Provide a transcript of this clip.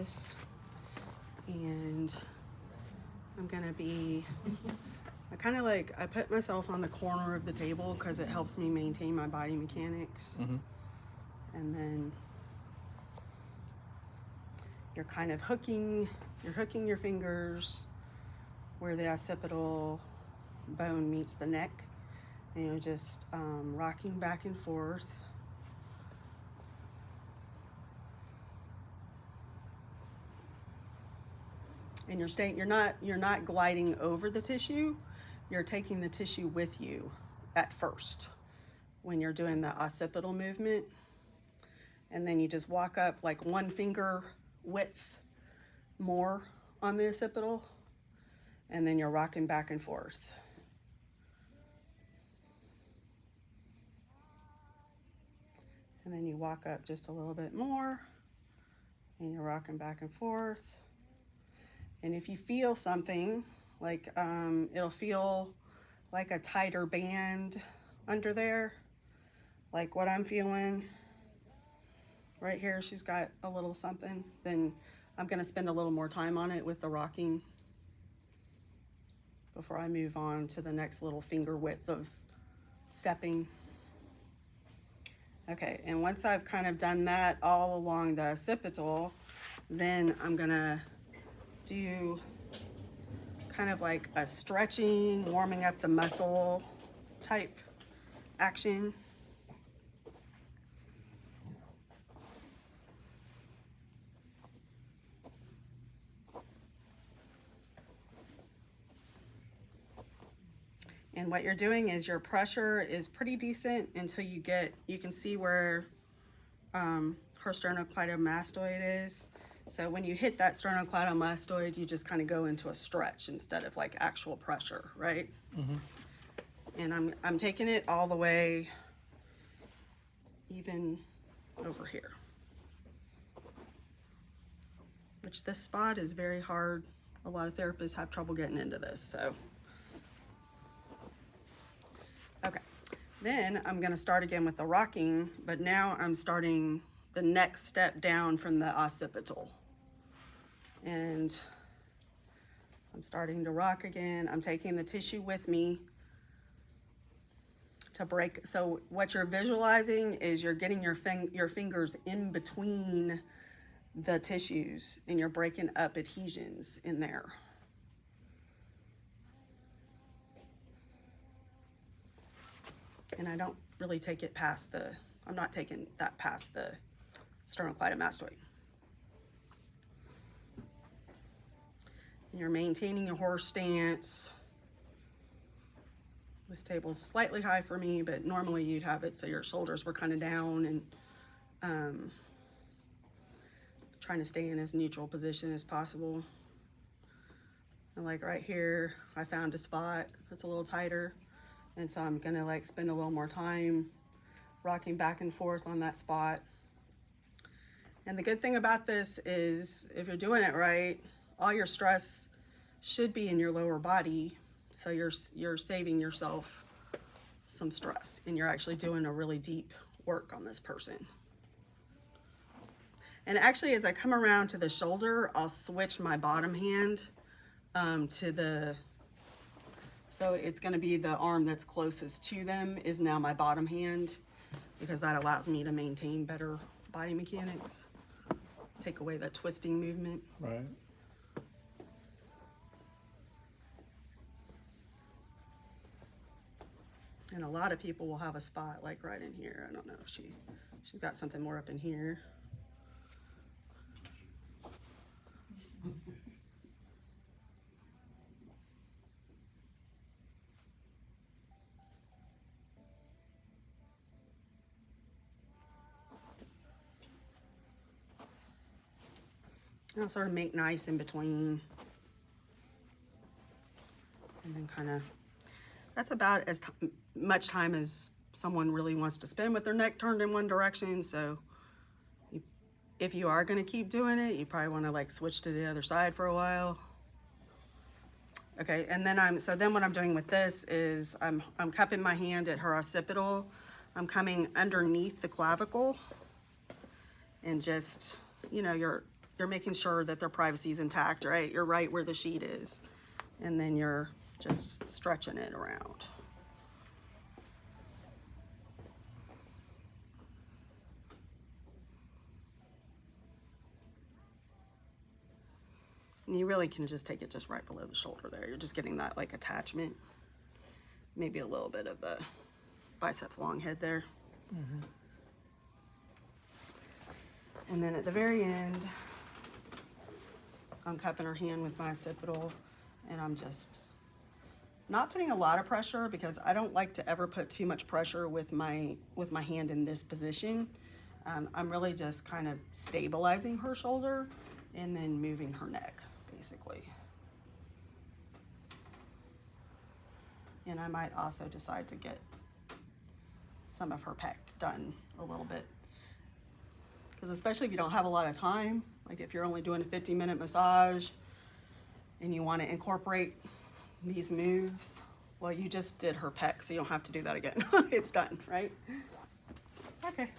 this, and I'm gonna be, I kind of like, I put myself on the corner of the table because it helps me maintain my body mechanics. And then you're kind of hooking your fingers where the occipital bone meets the neck, and you're just rocking back and forth. And you're not gliding over the tissue, you're taking the tissue with you at first when you're doing the occipital movement. And then you just walk up like 1 finger width more on the occipital, and then you're rocking back and forth. And then you walk up just a little bit more, and you're rocking back and forth. And if you feel something, like it'll feel like a tighter band under there, like what I'm feeling right here, she's got a little something, then I'm gonna spend a little more time on it with the rocking before I move on to the next little finger width of stepping. Okay, and once I've kind of done that all along the occipital, then I'm gonna do kind of like a stretching, warming up the muscle type action. And what you're doing is your pressure is pretty decent until you can see where her sternocleidomastoid is. So when you hit that sternocleidomastoid, you just kind of go into a stretch instead of like actual pressure, right? And I'm taking it all the way even over here, which this spot is very hard. A lot of therapists have trouble getting into this, so. Okay, then I'm gonna start again with the rocking, but now I'm starting the next step down from the occipital. And I'm starting to rock again. I'm taking the tissue with me to break. So what you're visualizing is you're getting your fingers in between the tissues, and you're breaking up adhesions in there. And I don't really take it past I'm not taking that past the sternocleidomastoid. And you're maintaining your horse stance. This table is slightly high for me, but normally you'd have it so your shoulders were kind of down, and trying to stay in as neutral position as possible. And like right here, I found a spot that's a little tighter. And so I'm gonna like spend a little more time rocking back and forth on that spot. And the good thing about this is if you're doing it right, all your stress should be in your lower body. So you're saving yourself some stress, and you're actually doing a really deep work on this person. And actually, as I come around to the shoulder, I'll switch my bottom hand so it's gonna be the arm that's closest to them is now my bottom hand, because that allows me to maintain better body mechanics, take away that twisting movement. Right. And a lot of people will have a spot like right in here. I don't know if she's got something more up in here. And I'll sort of make nice in between. And then kind of, that's about as much time as someone really wants to spend with their neck turned in one direction. So if you are going to keep doing it, you probably want to like switch to the other side for a while. Okay, and then then what I'm doing with this is I'm cupping my hand at her occipital. I'm coming underneath the clavicle, and just, you know, you're you're making sure that their privacy is intact, right? You're right where the sheet is. And then you're just stretching it around. And you really can just take it just right below the shoulder there. You're just getting that like attachment. Maybe a little bit of the biceps long head there. Mm-hmm. And then at the very end, I'm cupping her hand with my occipital, and I'm just not putting a lot of pressure because I don't like to ever put too much pressure with my hand in this position. I'm really just kind of stabilizing her shoulder and then moving her neck, basically. And I might also decide to get some of her pec done a little bit. Because especially if you don't have a lot of time, like if you're only doing a 15-minute massage and you want to incorporate these moves, well, you just did her pec, so you don't have to do that again. It's done, right? Okay.